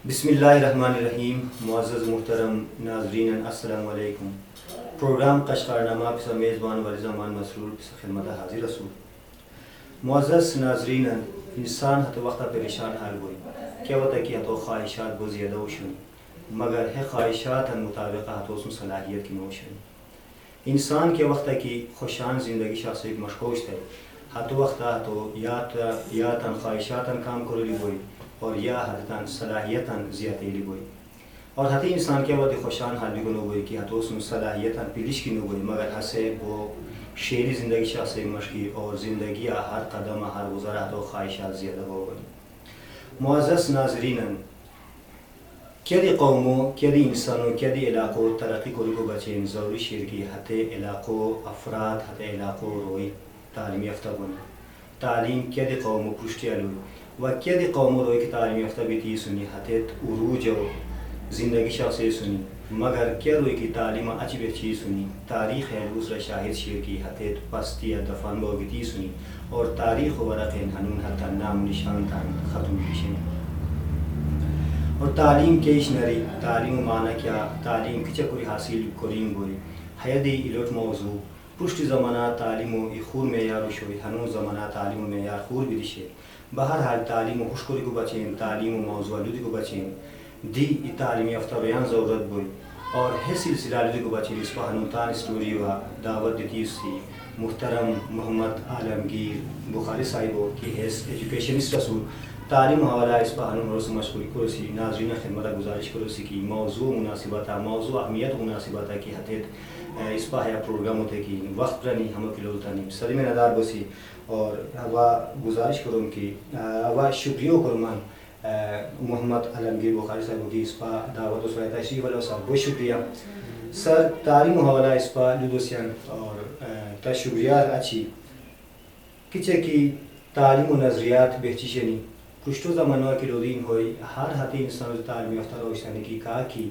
بسم اللہ الرحمن الرحیم. معزز محترم ناظرین السلام علیکم. پروگرام قشقار نامہ پس میزبان والزمان مسرور پس خدمت حاضر رسول. معزز ناظرین انسان ہتو وقتا پریشان حال ہوئی کیا وقتا کہ ہتو خواہشات بو زیادہ ہوشنی مگر ہے خواہشات ہن مطابق ہتو سن صلاحیت کی موشنی. انسان کے وقتا کی خوشان زندگی شخص ایک مشکوش تھے ہتو وقتا ہتو یا تن خواہشاتن کام کرولی ہوئی اور یا حدتاً صلاحیتاً زیادہ لی ہوئی اور حتی انسان کے وقت خوشان حال بھی گنو ہوئی کہ ہتو سن صلاحیتاً پیلش کی نو ہوئی مگر ہسے وہ شیری زندگی شخص مشکی اور زندگی ہر قدم ہر گزارا ہتو خواہشات زیادہ ہو گئی. معزز ناظرین کیا دی قوموں کیا دی انسانوں کیا دی علاقوں ترقی کو لگو بچین ضروری شیر کی ہتے علاقوں افراد ہتے علاقوں روئی تعلیم یافتہ بنی تعلیم کیا دی قوموں پشتی علوی و کیا دی قوموں روئی کی تعلیم یافتہ بیتی سنی ہتیت عروج و زندگی شخصی سنی مگر کیا روئی کی تعلیم اچھی بچی سنی تاریخ ہے دوسرا شاہد شیر کی ہتیت پستی دفن بو بیتی سنی اور تاریخ ورق ہنون حتی نام نشان تان ختم کشن اور تعلیم کیش نری تعلیم معنی کیا تعلیم کچھ کوئی حاصل کریم گوئی حیدی ایلوٹ موضوع پشت زمانہ تعلیم و خور معیار شوی ہنون زمانہ تعلیم و معیار خور بھی دشے بہرحال تعلیم و خوشکوری کو بچیں تعلیم و موضوع لودی کو بچیں دی تعلیم یافتہ بیان ضرورت بوئی اور ہے سلسلہ لودی کو بچیں اس پر ہنوتان اسٹوری و دعوت دیتی سی محترم محمد عالمگیر بخاری صاحبوں کی حیث ایجوکیشنسٹ رسول تعلیم حوالہ اس پر ہنون روز مشغولی کرو سی ناظرین خدمت گزارش کرو سی کی موضوع مناسبتہ موضوع اہمیت مناسبتہ کی حتیت اس پر ہے پروگرام ہوتے کی وقت رنی ہموں کی لولتا نہیں صدیم ندار بسی اور ہوا گزارش کروں کہ ہوا شکریہ کروں من محمد عالمگیر بخاری صاحب کی اس پر دعوت و سوائے تشریف والا صاحب بہت شکریہ سر تعلیم حوالہ اس پر لدوسیان اور تا شکریہ اچھی کچھ کی تعلیم و نظریات بہچی شنی کشتو زمانہ کی لودین ہوئی ہر ہتی انسان تعلیم یافتہ روشتانی کی کہا کہ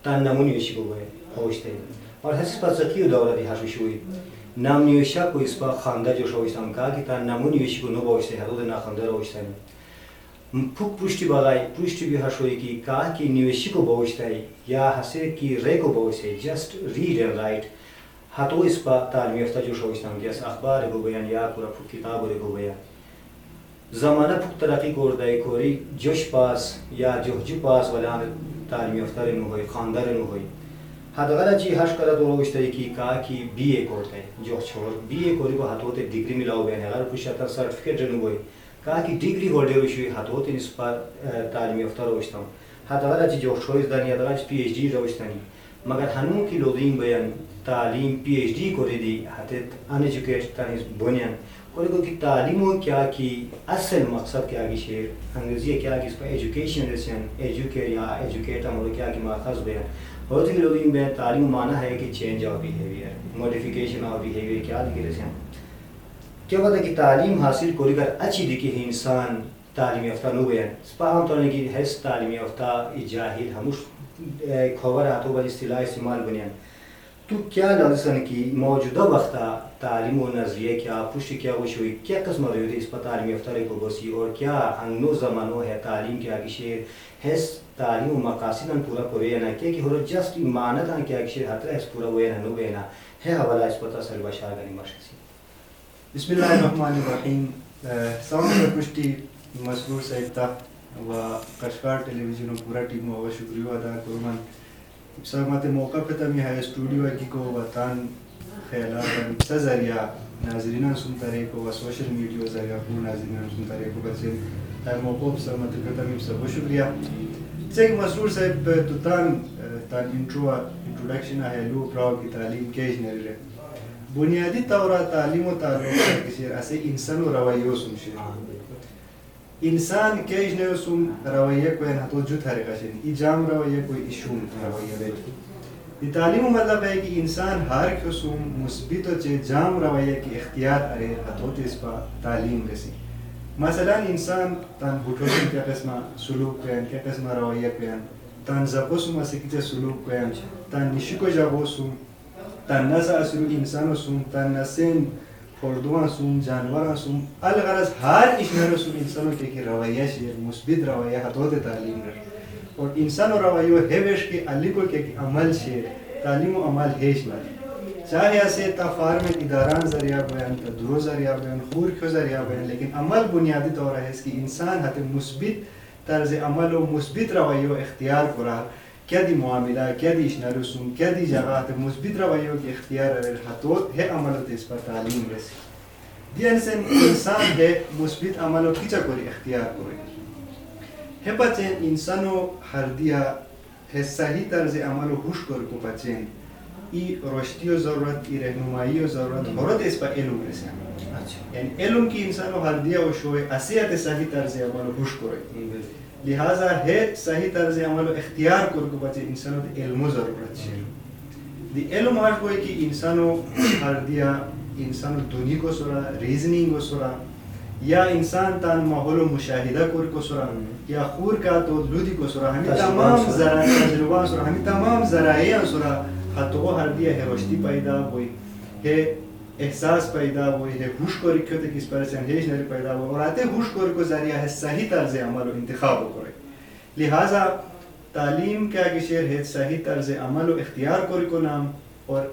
تان نمونی وشی کو گئے ہوشتے اور حس پر ذکی دورہ دی حشوش ہوئی نام نیوشا کو اس پر خاندہ جو شوشتان کہا کہ تان نمونی وشی کو نو بوشتے حدود نا خاندہ روشتانی پھک پشتی باغائی پشتی بھی حشوئی کی کہا کہ نیوشی کو بوشتے یا حسے کی رے کو بوشتے جسٹ ریڈ اینڈ رائٹ ہتو اس پر تعلیم یافتہ جو شوشتان جیسا اخبار کو بیان یا پورا پھک کتاب کو بیان زمانہ پھک ترقی کو دائی کوری جوش پاس یا جو پاس ولان تعلیم یافتہ رنو ہوئی خاندہ رنو ہوئی حدغرہ جی حش کرا دو روشتائی کی کہا کہ بی اے کورتا ہے جو چھوڑ بی اے کوری کو ہاتھوتے ڈگری ملاو بیانے اگر پوچھتا سرٹیفکیٹ رنو ہوئی کہا کہ ڈگری ہولڈر ہوئی ہاتھوتے اس پر تعلیم یافتہ روشتا ہوں حدغرہ جی جو چھوڑ دانی حدغرہ جی پی ایچ ڈی روشتانی مگر ہنوں کی لودین بیان تعلیم پی ایچ ڈی کوری دی حتیت ان ایجوکیٹ تانی بنیان کوئی کو کہ تعلیموں کیا کی اصل مقصد کیا کی شیر انگریزی کیا کہ اس پر ایجوکیشن رسین ایجوکیٹ یا ایجوکیٹا مولو کیا کی ماخذ بیان ہوتی کہ لوگوں میں تعلیم معنی ہے کہ change of behaviour modification of behaviour کیا دیکھ رہے ہیں کیا بتا کہ تعلیم حاصل کوئی کر اچھی دیکھی ہے انسان تعلیم یافتہ نو بیان سپا عام طور کی حیث تعلیم یافتہ جاہل ہموش خبر آتو با اصطلاح استعمال بنیان تو کیا لازم کی موجودہ وقتا تعلیم و نظریہ کیا پشت کیا وشوئی کیا قسم رہی اس پر تعلیم یافتہ کو بسی اور کیا انگنو زمانوں ہے تعلیم کیا کی شیر حیث تعلیم و مقاصد پورا کوئی نہ کہ ہو جسٹ مانت ان کیا شیر ہتر اس پورا ہوئے نہ نو بینا ہے حوالہ اس پتہ سر بشار گنی مشکسی. بسم اللہ الرحمن الرحیم. ساؤنڈ پشتی مسرور صاحب تا و قشقار ٹیلی ویژن پورا ٹیم و شکریہ ادا کرمان سامت موقع پہ تمی ہے اسٹوڈیو کی کو وطان خیالات سے ذریعہ ناظرین سنتا رہے کو و سوشل میڈیا ذریعہ کو ناظرین سنتا رہے کو بچے تر موقع پہ سامت پہ تمی سب شکریہ. سیک مسرور صاحب تو تان انٹروڈکشن ہے لو پراؤ کی تعلیم کیج نہیں رہے بنیادی طور تعلیم و تعلق کسی ایسے انسان و رویوں سنشے انسان کیج نہیں سن رویہ کوئی نہ تو جو طریقہ سے ای جام رویہ کوئی ایشون رویہ بیٹھ یہ تعلیم مطلب ہے کہ انسان ہر قسم مثبت و چے جام رویہ کی اختیار ارے ہتوتے اس پر تعلیم رسی مثلا انسان تان بھوٹوسم کیا قسمہ سلوک کوئن کیا قسمہ رویہ کوئن تان زبوسم اسے کچھ سلوک کوئن تان نشکو جابوسم تان نسا اسلو انسانو سم تان نسین فردوان سم جانوران سم الغرض ہر اشنر سم انسانوں کے رویہ شیر مثبت رویہ ہتوتے تعلیم رسی اور انسان و روایو ہیوش کے علی کو کہ عمل شیر تعلیم و عمل ہیش نہ چاہے اسے تا فارم اداران ذریعہ بیان تا درو ذریعہ بیان خور کیو ذریعہ بیان لیکن عمل بنیادی طور ہے اس کی انسان حتی مثبت طرز عمل و مثبت رویو اختیار کرا کیا دی معاملہ کیا دی اشنا رسوم کیا دی جگہ تے مثبت رویو کی اختیار حتوت ہے عمل و اس پر تعلیم رسی دی انسان ہے مثبت عمل و کیچا کوری اختیار کوری ہے بچین انسانو ہر دیا ہے صحیح طرز عمل و خوش کر کو بچین ای رشدی و ضرورت ای رہنمائی و ضرورت حرد اس پر علم رسے یعنی علم کی انسانو ہر دیا و شوئے اسیت صحیح طرز عمل و خوش کرے لہذا ہے صحیح طرز عمل و اختیار کر کو بچے انسانو دی علم و ضرورت چھے دی علم آج کوئی کہ انسانو ہر دیا انسانو دنی کو سرا ریزننگ کو سرا یا انسان تان ماحول و مشاہدہ کو سرا یا خور کا تو لودی کو سرا ہمیں تمام ذرائع تجربہ سرا ہمیں تمام ذرائع سرا حتو ہر دیا ہے رشدی پیدا ہوئی ہے احساس پیدا ہوئی ہے خوش کو رکھو تے کس پر سے انہیش نری پیدا ہوئی اور آتے خوش کو ذریعہ ہے صحیح طرز عمل و انتخاب ہو کرے لہٰذا تعلیم کیا کہ شیر ہے صحیح طرز عمل و اختیار کو نام اور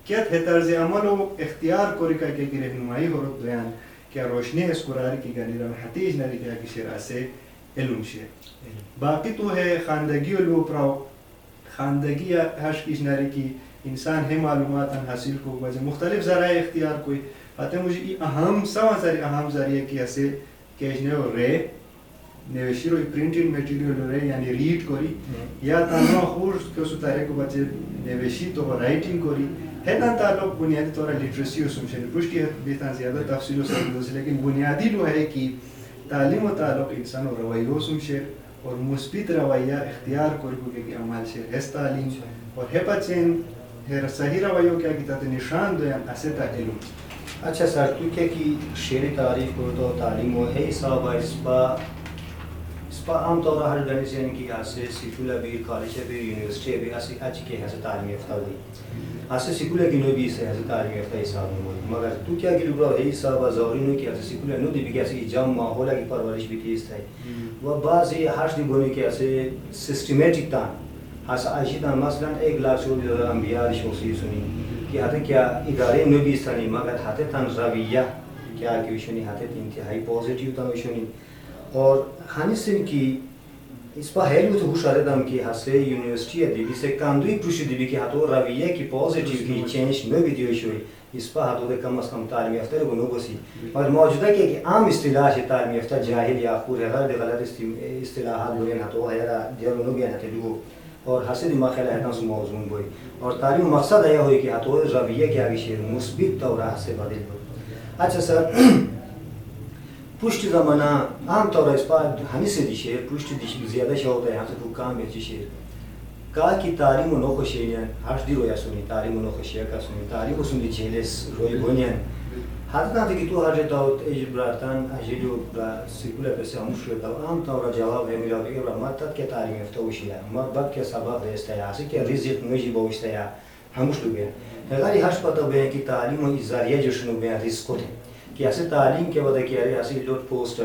کیا ہے طرز عمل و اختیار کو رکھا کہ رہنمائی ہو رک بیان کیا روشنی اس قرار کی گانی رم حتیج نری کیا کہ شیر آسے علم شیر باقی تو ہے خاندگی و لو پراؤ خاندگی یا حش کیش ناری کی انسان ہے معلومات حاصل کو وجہ مختلف ذرائع اختیار کوئی آتے مجھے یہ اہم اہم ذریعہ کی ایسے کیشنے اور رے نوشی روی پرنٹنگ میٹیریل رے یعنی ریڈ کوری یا تنوع خور کے اس طرح کو بچے نوشی تو رائٹنگ کوری ہے تن تعلق بنیادی طور لٹریسی و سمشن پوشتی ہے بیتان زیادہ تفصیل و سمجھو لیکن بنیادی لو ہے کہ تعلیم و تعلق انسان و رویو سمشن اور مثبت رویہ اختیار کرو کہ عمل شیر ہے تعلیم اور ہے پچین ہے صحیح رویہ کیا کی تاتے نشان دویان اسے تا علم اچھا سر تو کیا کی شیر تعریف کرو تو تعلیم و ہے صاحب اس پا عام طور ہر گھنے سے ان کی آسے سکولہ بھی کالج بھی یونیورسٹی بھی آسے اچھ کے حیث تعلیم یافتہ ہوئی آسے سکولہ کی نو بھی سے حیث تعلیم یافتہ حساب میں ہوئی مگر تو کیا کی لوگ ہے صاحب ضروری نو کی آسے سکولہ نو دی بھی کہ آسے جام ماحولہ کی پرورش بھی تیز ہے و بعض یہ ہرش دی گونے کہ آسے سسٹمیٹک تان آسے آئیشی تان مثلا 1,40,000 انبیاء دی شخصی سنی کہ آتے کیا ادارے نو بھی سنی مگر ہاتے تان رویہ کیا کی وشنی ہاتے انتہائی پوزیٹیو تان وشنی اور خانی سن کی اس پا ہیلو تو خوش آتے دم کی ہاسے یونیورسٹی دی بھی سے کاندوی پروشی دی بھی کہ ہاتو رویہ کی پوزیٹیو کی چینج نو بھی دیوش ہوئی اس پا ہاتو دے کم از کم تعلیم یافتہ رہو نو بسی اور موجودہ کہ عام اصطلاح ہے تعلیم یافتہ جاہل یا خور ہے غلط اصطلاحات لوگیں ہاتو ہے دیارو نو گیا نتے لوگو اور حسد دماغ خیلہ ہے تنسو موضوع ہوئی اور تعلیم مقصد آیا ہوئی کہ ہاتو رویہ کی آگی شیر مثبت طورہ سے بدل ہوئی اچھا سر پشت زمانہ عام طور اس پر ہمیں سے دی شیر پشت دی زیادہ شاہ ہوتا ہے یہاں سے حکام بیچی شیر کہا کہ تعلیم و نوخ شیرین ہرش دی رویا سنی تعلیم و نوخ شیر کا سنی تعلیم و سنی چیلس روی گونین حتی تاں کہ تو ہر جتا ہوت ایج براتان اجیلو سیکولہ پیسے ہموش رہتا ہو عام طور جواب ہے ملا کہ مرتد کے تعلیم یفتہ ہوشی ہے مربت کے سبب دیستا ہے آسی کہ رزق نوجی بوشتا ہے ہموش لو گیا غاری ہرش پتہ بے کہ تعلیم و ازاریہ جوشنو بے رزق ہوتے کہ ایسے تعلیم کے وجہ کیا ہے ایسی لوٹ پوسٹ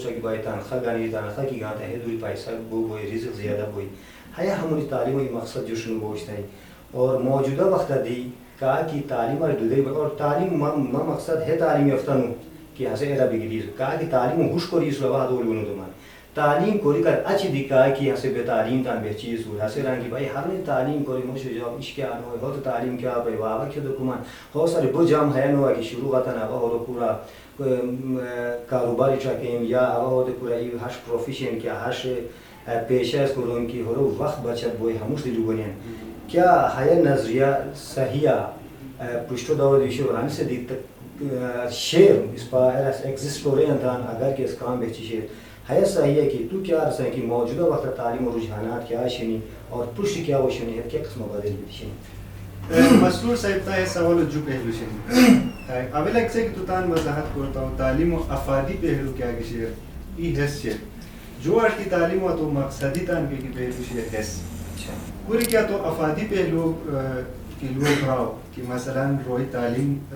کی بائی تنخواہ گانی تنخواہ کی گاتا ہے دوری پیسہ بوئی رزق زیادہ بوئی ہے ہماری تعلیم و مقصد جو شنو بوجھتا ہے اور موجودہ وقت دی کہا کہ تعلیم اور تعلیم مقصد ہے تعلیم یافتہ نو کہ ایسے ایرا بگیریز کہا کہ تعلیم و خوش کو ریس روا دول گنو دمان تعلیم کوری کر اچھی دکھا کہ ایسے بے تعلیم تان بے چیز ہو ایسے رہاں کہ بھائی ہر نے تعلیم کوری مجھے جواب عشق آن ہوئے ہو تو تعلیم کیا بھائی وابا کیا دکمان ہو سارے بو جام ہے نو کہ شروع آتا نا ہو تو پورا کاروباری چاکیم یا ہو تو پورا یہ ہش پروفیشن کیا ہش پیشہ اس کو ان کی ہو وقت بچت بوئی ہموش دی لوگنین کیا ہے نظریہ صحیح پشتو دور دیشو رانی سے دیت شیر اس پا ایگزسٹ ہو رہے ہیں تان اگر کہ اس کام بیچی شیر ہے صحیح ہے کہ تو کیا عرصہ ہے کہ موجودہ وقت تعلیم و رجحانات کیا شنی اور پشت کیا وہ شنی ہے کیا قسم بدل بھی شنی مسرور صاحب تا ہے سوال جو پہلو شنی اول ایک سے کہ تو تان وضاحت کرتا ہوں تعلیم و افادی پہلو کیا کہ شیر ای حس شیر جو آج کی تعلیم و تو مقصدی تان کے پہلو شیر حس کوئی کیا تو افادی پہلو کہ لوگ راو کہ مثلا روی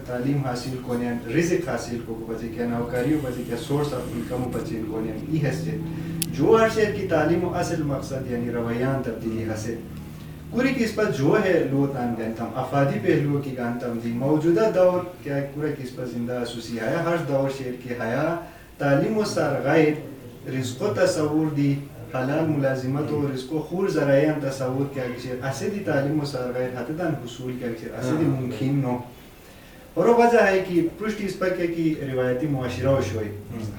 تعلیم حاصل کونین رزق حاصل کو بچے کیا نوکریو بچے کیا سورس آف انکم بچے کونین ای حیثیت جو ہر شہر کی تعلیم و اصل مقصد یعنی رویان تبدیلی حاصل پوری کی اس پر جو ہے لوتان گنتم افادی پہلوؤں کی گانتم دی موجودہ دور کیا پورا کی اس پر زندہ اسوسی حیا ہر دور شہر کی حیا تعلیم و سرغیر رزق و تصور دی حلال ملازمت و رزق و خور ذرائع تصور کیا شہر اسدی تعلیم و سرغیر حتدان حصول کیا شہر اسدی ممکن نو اور وہ وجہ ہے کہ پرشت اس پر کیا کی روایتی معاشرہ شوئی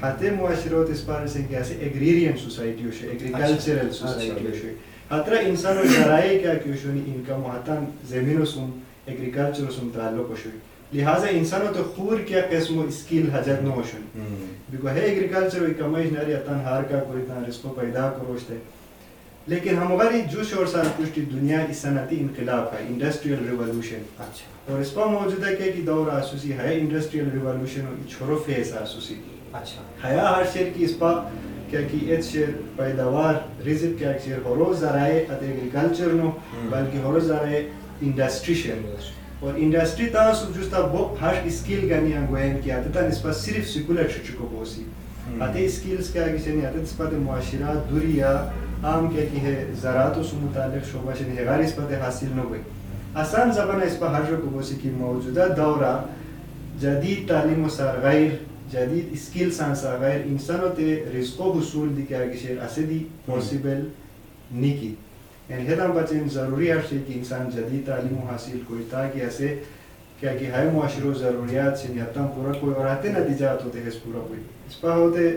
حتی معاشرہ اس پر سے کیا سے ایگریرین سوسائٹی شوئی ایگریکلچرل سوسائٹی شوئی حترہ انسان و ذرائع کیا کیوشونی انکم حتان زمین و سن ایگریکلچر و سن تعلق شوئی لہذا انسانوں تو خور کیا قسم و اسکیل حجت نو شوئی بیکو ہے ایگریکلچر و کمائش ناری اتان ہار کا کوئی تان رزق و پیدا کروشتے لیکن ہم غری جو شور سال پشتی دنیا اس صنعتی انقلاب ہے انڈسٹریل ریولوشن اور اس پر موجودہ کیا کی دور آسوسی ہے انڈسٹریل ریولوشن اور چھوڑو فیس آسوسی حیا ہر شہر کی اس پر کیا کی ایت شہر پیداوار رزق کیا شہر ہروز ذرائع ات ایگریکلچر نو بلکہ ہروز ذرائع انڈسٹری شہر اور انڈسٹری تا سوچتا بو ہر اسکیل گانی انگوین کیا تا اس پر صرف سیکولر چکو بوسی آتے اسکیلز کیا کسی نہیں آتے اس پر معاشرات دوری یا عام کیا کی ہے زراعت و سو متعلق شعبہ شنی ہے غیر اس پر حاصل نہ ہوئی آسان زبان اس پر ہر کو بوسی کی موجودہ دورہ جدید تعلیم و سرغیر جدید اسکیل سان سرغیر انسانوں تے رزق و حصول دی کیا کسی اسدی پوسیبل نہیں کی یعنی ہدام بچیں ضروری ہر شئی کہ انسان جدید تعلیم و حاصل کوئی تاکہ ایسے کیا کہ ہائے معاشروں ضروریات سے نہتاں پورا کوئی اور آتے نتیجات ہوتے ہیں اس پورا کوئی اس پر ہوتے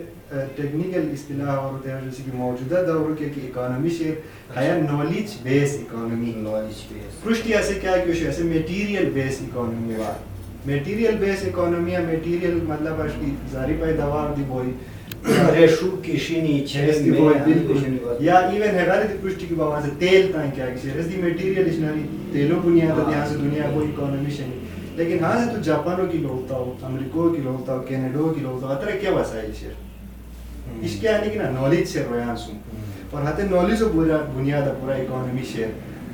ٹیکنیکل اصطلاح اور ہوتے ہیں جیسے کہ موجودہ دور کے کہ اکانومی شیر ہایا نالج بیس اکانومی پرشتی ایسے کیا کہ ایسے میٹیریل بیس اکانومی میٹیریل بیس اکانومی یا میٹیریل مطلب ہے کہ زاری پیداوار دی بوئی ریشو کشینی چھستی بوئی یا ایون ہے غالب پرشتی کی باوان سے تیل تائیں کیا کہ اس دی میٹیریل اشناری تیلوں بنیاد ہے یہاں سے دنیا کوئی اکانومی شنی لیکن ہاں سے تو جاپانوں کی لوگتا ہو امریکوں کی لوگتا ہو کینیڈو کی لوگتا ہو اترہ کیا وسائل شیر اس کے آنے کی نا نولیج سے رویان سن اور ہاتے نولیج و بنیاد پورا اکانومی شیر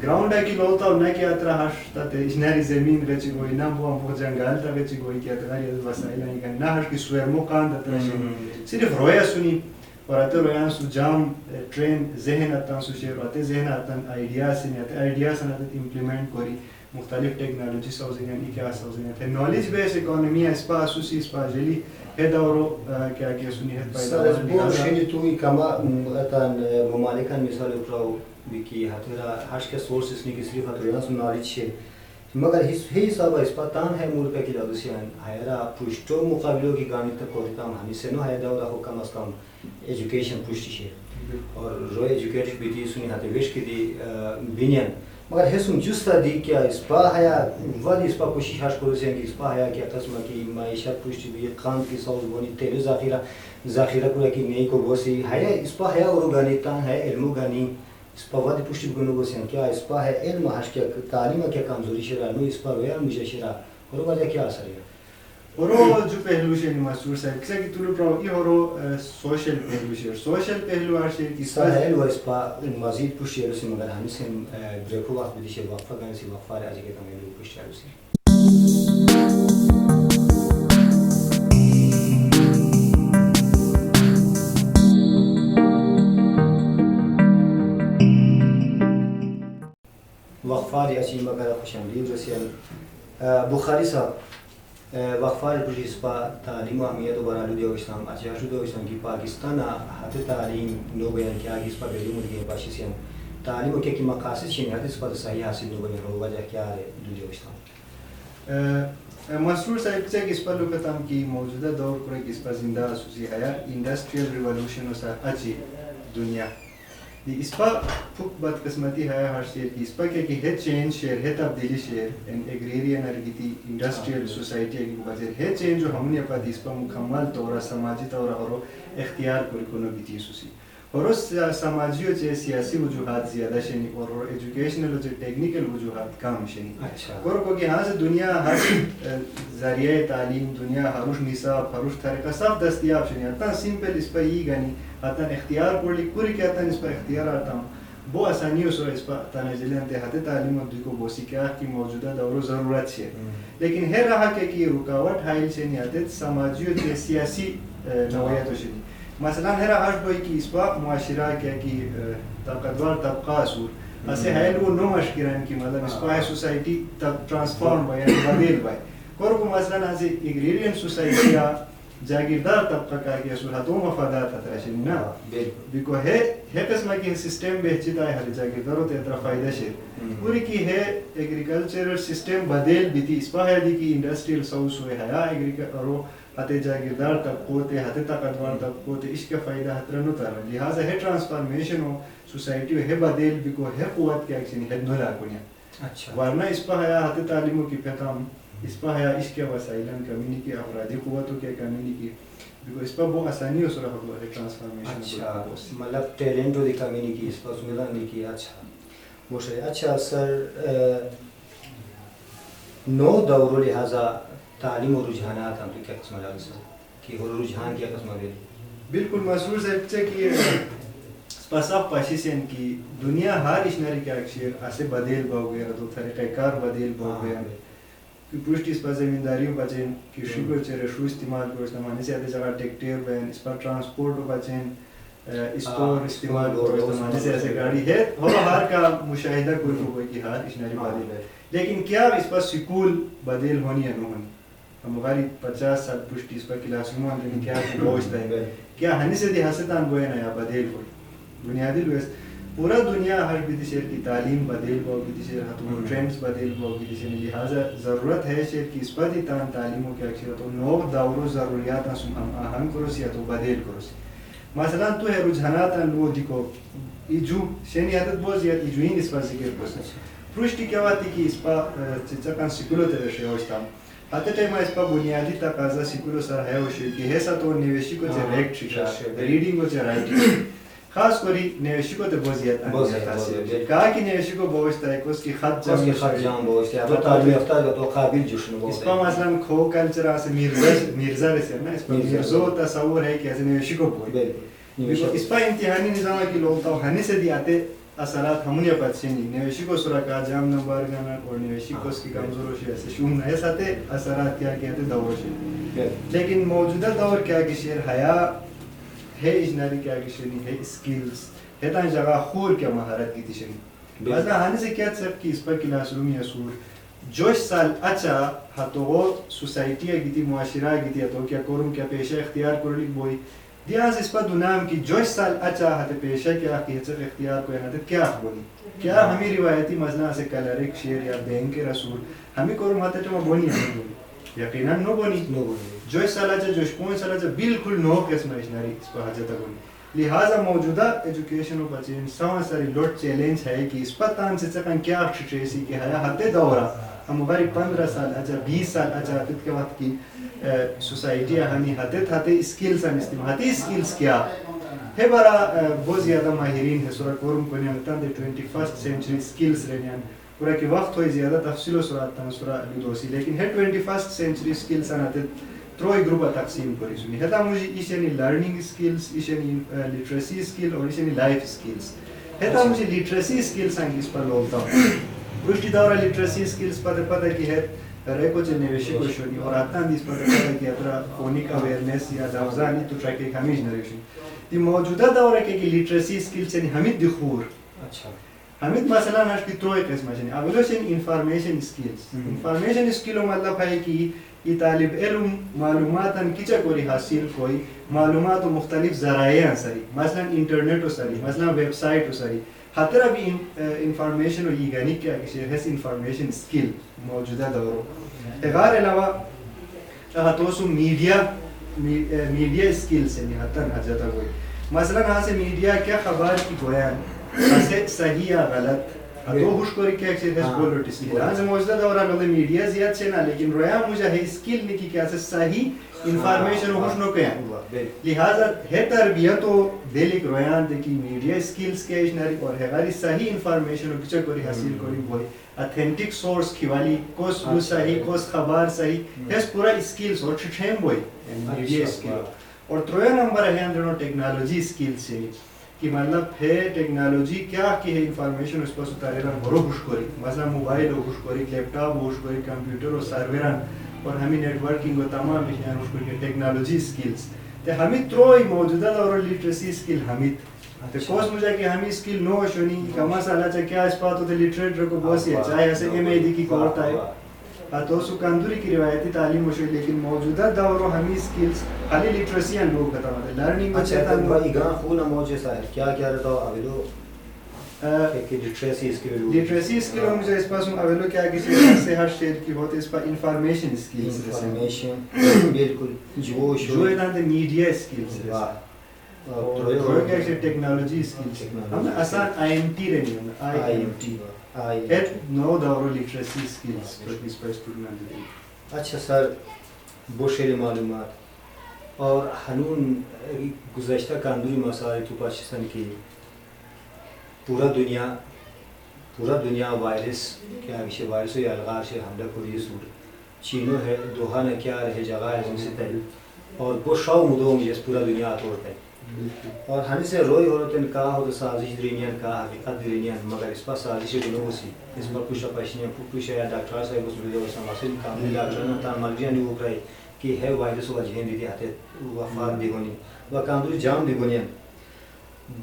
گراؤنڈ ہے کی لوگتا ہو نہ کیا اترہ ہشتا اشناری زمین رچی گوئی نہ بوام بہت جنگال تا رچی گوئی کیا اترہ وسائل آنے کا نہ ہش کی سویرمو کاند اترہ شیر صرف رویا سنی اور آتے رویان سو جام ٹرین ذہن اتاں سو شیر آتے ذہن اتاں آئیڈیا سنی آتے آئیڈیا سن آتے امپلیمنٹ کوری مختلف ٹیکنالوجی سوزنیاں ای کیا سوزنیاں تھے نالج بیس اکانومی ہے اس پا اسوسی اس پا جلی ہے دورو کیا کیا سنی ہے سرز بور شنی توی کما اتان ممالکان مثال اپراو بکی ہترا ہرش کے سورسز نہیں کی صرف ہترا سن نالج ہے مگر ہی حساب اس پا تان ہے ملکہ کی لگسیان ہیرا پوشتو مقابلوں کی گانی تک کوریتام ہمی سے نو ہے دورا ہو کم از کم ایجوکیشن پوشتی ہے اور رو ایجوکیشن بھی دی سنی ہاتے ویش کی دی بینین مگر ہسم جستا دی کیا اس پا حیا ولی اس پا کوشش ہاش کرسی ہیں کہ اس پا حیا کیا قسمہ کی معیشت پوشتی بھی قاند کی سوز بونی تیرے ذاخیرہ کرا کی نئی کو بوسی حیا اس پا حیا اور گانی تان ہے علمو گانی اس پا وادی پوشتی بگنو بوسی ہیں کیا اس پا ہے علم ہاش کیا تعلیم کیا کامزوری شرا نو اس پا ویان مجھے شرا اور وجہ کیا اثر ہے اور جو پہلو شیر مسور صاحب کسا کی طلو پراؤ یہ ہورو سوشل پہلو شیر سوشل پہلو آر شیر کی ساحل و اس پا مزید پوشتی ہے رسی مگر ہمی سے بریکو وقت بدیشے وقفہ گانے سی وقفہ رہا جگہ تمہیں لوگ پوشتی ہے رسی وقفہ رہا چی مگر خوش امدید رسی بخاری صاحب وقفار پوشی اس پا تعلیم و اہمیت و برالو دیو اسلام اچھا شدو اسلام کی پاکستان حتی تعلیم نو بیان کیا کہ اس پا بیلو مدگی پاشی سے تعلیم و کیا کی مقاصد چھینی حتی اس پا صحیح حاصل نو بیان رو وجہ کیا ہے دیو اسلام مسرور صاحب سے اس پر لوگتاں کی موجودہ دور پر اس پر زندہ اسوسی ہے انڈسٹریل ریولوشن و سا اچھی دنیا اس پر پھک بد قسمتی ہے ہر شیر کی اس پر کہ ہے چینج شیر ہے تبدیلی شیر ایگریرین ارگیتی انڈسٹریل سوسائٹی کی وجہ ہے چینج جو ہم نے اپنا اس پر مکمل طور سماجی طور اور اختیار کرکنو کی چیز اسی اور اس سماجی و سیاسی وجوہات زیادہ شنی اور ایجوکیشنل و ٹیکنیکل وجوہات کم شنی اور کو کہ ہاں سے دنیا ہر ذریعہ تعلیم دنیا ہروش نصاب ہروش طریقہ سب دستیاب شنی اتنا سمپل اس پر یہ گانی اتنا اختیار پوری پوری کیا اتنا اس پر اختیار آتا ہوں وہ آسانی سو اس پر اتنا جلے انتہاتے تعلیم و کو بوسی کیا کی موجودہ دور و ضرورت ہے لیکن ہے رہا کہ رکاوٹ حائل شنی آتے سماجی و سیاسی نوعیت و شنی مثلا هر هاش بوی کی اسپا معاشرہ کیا کی طاقتور طبقہ اسور اسے ہے لو نو مشکران کی مطلب اسپا ہے سوسائٹی ٹرانسفارم بائی بدل بائی کور کو مثلا از ایگریرین سوسائٹی یا جاگیردار طبقہ کا کی اسور ہتو مفادات اترشن نا بیکو ہے قسم کی سسٹم بہچتا ہے ہر جاگیردارو تے اترا فائدہ شیر پوری کی ہے ایگریکلچرل سسٹم بدل بیتی اسپا ہے دی کی انڈسٹریل ساؤس ہوئے ہے ایگریکلچر ہتے جاگیردار طبقوں تے ہتے طاقتور طبقوں تے اس کا فائدہ ہتر نو تر لہذا ہے ٹرانسفارمیشن ہو سوسائٹی ہے بدل بیکو ہے قوت کے ایکشن ہے نو لاگونیا اچھا ورنہ اس پہ ہے ہتے تعلیموں کی پیغام اس پہ ہے اس کے وسائلن کمی کی افرادی قوتوں کے کمی کی بیکو اس پہ بہت آسانی ہو سرا ہو ہے ٹرانسفارمیشن اچھا مطلب ٹیلنٹ ہو دی کمی کی اس پہ ملا نہیں کی اچھا وہ سے اچھا سر نو دور لہذا تعلیم و رجحانات ہم تو کیا قسم لگا سر کہ وہ رجحان کیا قسم ہے بالکل مسرور صاحب سے کہ پسا پاشیسن کی دنیا ہر اشناری کیا شیر اسے بدل باو گیا تو طریقہ کار بدل باو گیا کہ پوشٹ اس پر زمینداریوں بچیں کشی کو چرے شو استعمال کو استعمال سے آتے جگہ ٹیکٹیر بین اس پر ٹرانسپورٹ بچیں اسٹور استعمال کو استعمال سے ایسے گاڑی ہے ہر کا مشاہدہ کوئی کوئی کی ہر اشناری بدل ہے لیکن کیا اس پر سکول بدل ہونی ہے نہ ہونی ہماری 50 سال پشت اس پر کلاس روم اندر کیا گوشت ہے کیا ہنی سے دی حسدان گوئے نیا بدل ہوئی بنیادی لویس پورا دنیا ہر بیتی شہر کی تعلیم بدل باو بیتی شہر ہتوں ٹرینڈز بدل باو بیتی شہر لہذا ضرورت ہے شہر کی اس پر دی تان تعلیموں کے اکثر ہتوں نو دورو ضروریات ہم آہنگ کرو سی ہتوں بدل کرو سی مثلا تو ہے رجحانات لو دیکھو ایجو شہنی عادت بہت زیادہ ایجوین اس پر ذکر کرو پرشتی کیا واتی کی اس پر چچکان سکولو تے رشے ہوشتا آتے ٹائم اس پر بنیادی تقاضا سکولو سر ہے وشی کی ہے سا تو نیوشی کو تے ریکٹ شکا ریڈنگ کو تے رائٹنگ خاص کری نیوشی کو تے بہت زیادہ حاصل کہا کہ نیوشی کو بوشتا ہے اس کی خط جام بوشتا ہے تو تعلیم یافتہ تو قابل جوشن بوشتا ہے اس پر مثلا کھو کلچر آسے مرزا رسے نا اس پر مرزو تصور ہے کہ ایسے نیوشی کو بوشتا اس پر امتحانی نظام کی لوگ تو ہنی سے دی آتے اثرات ہمونی پتشنی نیوشی کو سرکا جام نمبر گانا اور نیوشی کو اس کی کمزور ہوشی ایسے شوم نئے ساتے اثرات کیا کہتے دور شیر لیکن موجودہ دور کیا کہ شیر حیاء ہے اجناری کیا کہ شیرنی ہے اسکیلز ہے تاں جگہ خور کیا مہارت کی تشنی بازدہ ہانے سے کیا سب کی اس پر کلاس رومی اصور جوش سال اچھا ہتو سوسائٹی گیتی معاشرہ گیتی ہتو کیا کرم کیا پیشہ اختیار کرلی بوئی دیاز اس پر دونام کی جوش سال اچھا ہتے پیشہ کیا کی حصر اختیار کو ہے کیا بولی کیا ہمیں روایتی مزنہ سے کلرک شیر یا بینک رسول ہمیں کرم ہتے تو بونی ہمیں بولی یقیناً نو بونی جوش سال اچھا جوش پوائنٹ سال اچھا بالکل نو قسم اشناری اس پر حجتہ بونی لہذا موجودہ ایجوکیشن و بچین سوان ساری لوٹ چیلنج ہے کہ اس پر تان سے چکن کیا ٹریسی کی ہے ہتے دورہ ہم مغاری 15 سال اچھا 20 سال اچھا تت کے وقت کی سوسائٹی ہنی ہتے اسکلز ہم استعمال ہتے اسکلز کیا ہے بارا بہت زیادہ ماہرین ہے سورہ کورم کو نیانتان دے 21st century اسکلز رہنیان پورا کی وقت ہوئی زیادہ تفصیل و سوراتان سورہ لدوسی لیکن ہے 21st century اسکلز ہناتے تروئی گروپا تقسیم کری سنی ہے تا مجھے ایشنی لرننگ اسکلز ایشنی لٹریسی اسکل اور ایشنی لائف اسکلز ہے تا مجھے لٹریسی اسکلز ہنگی اس پر لولتا ہوں پرشتی دورہ لٹریسی اسکلز پتہ کی ہے ریکو چے نیوشی کو شونی اور آتان دیس پتہ کی اترا فونک اویرنس یا داوزانی تو ٹریک ایک ہمیں جنریشن دی موجودہ دورہ کے لٹریسی اسکلز چنی ہمیں دخور ہمیں مثلا ناش کی تروئی قسمہ چنی اولو چنی انفارمیشن اسکلز انفارمیشن اسکلو مطلب ہے کہ یہ طالب علم معلومات کچا کوری حاصل کوئی معلومات و مختلف ذرائع سری مثلا انٹرنیٹ سری مثلا ویب سائٹ سری حتر بھی انفارمیشن و یہ گانی کیا کہ شیر ہے انفارمیشن اسکل موجودہ دورو اغار علاوہ ہتوسو میڈیا اسکل سے نہتن حجتا ہوئی مثلا ہاں سے میڈیا کیا خبر کی گویان اسے صحیح یا غلط ہتو خوش کوری کیا کہ ہے بولوٹ اسکل ہاں سے موجودہ دورہ لوگ میڈیا زیاد سے نا لیکن رویا مجھے ہے اسکل نکی کیا سے صحیح انفارمیشن خوش نو کیا لہذا ہے تربیت و دلک رویان دیکھی میڈیا اسکلز کے اشناری اور ہے غاری صحیح انفارمیشن و کچھ کوری حاصل کوری بوئی اتھینٹک سورس کی والی کوس وہ صحیح کوس خبر صحیح ہے پورا اسکلز اور چھٹھیم بوئی میڈیا اسکل اور ترویا نمبر ہے اندروں ٹیکنالوجی اسکلز سے کہ مطلب ہے ٹیکنالوجی کیا کی ہے انفارمیشن اس پر ستارے رن بھرو خوش کوری مثلا موبائل ہو خوش کوری لیپ ٹاپ خوش کوری کمپیوٹر و سرورن اور ہمیں نیٹ ورکنگ و تمام اشیاء خوش کوری ٹیکنالوجی اسکلز ته همین تروی موجوده دور لیترسی اسکیل همین ته کوس مجھے کہ ہمیں اسکیل نو شونی کما سالا چا کیا اس پاتو ته لیٹریٹ رکو بوسی چاہے اسے ایم ای ڈی کی کورتا ہے تو سو کندوری کی روایتی تعلیم وشو لیکن موجودہ دورو ہمیں اسکلز خالی لیٹریسی ان لوگ کتا ہوتا ہے لرننگ اچھا تو بھائی گاں خونا موجے سا ہے کیا کیا رہتا ہو اویلو کہ لیٹریسی اسکل لیٹریسی اسکل ہم مجھے اس پاس اویلو کیا کسی سے ہر شیر کی ہوتے اس پر انفارمیشن اسکلز انفارمیشن بالکل جو ادان دے میڈیا اسکلز واہ تو کیا کہ ٹیکنالوجی اسکلز ہم آسان آئی ایم ٹی رہنی ہم آئی ایم ٹی ایٹ نو دورو لیٹریسی اسکلز اس پر اسٹوڈنٹ دے. اچھا سر بوشیر معلومات اور ہنون گزشتہ کاندوری مسائل تو پاکستان کی پورا دنیا وائرس کیا ویسے وائرس یا الغار سے حملہ کوری سور چینو ہے دوہا نہ کیا رہے جگہ ہے جن سے تل اور وہ شاو مدوم جس پورا دنیا توڑتا ہے اور ہمیں سے روئی ہو رہتے ہیں کہا ہو تو سازش درینیان کہا حقیقت درینیان مگر اس پر سازش دنوں سی اس پر پوشا پیشنیاں پوشا یا ڈاکٹر صاحب اس ویڈیو سماسل کامل ڈاکٹر نے تان مرجیاں نہیں ہو رہی کہ ہے وائرس وجہیں دیتی ہاتے وفات دی ہونی و کامل جام دی گونیاں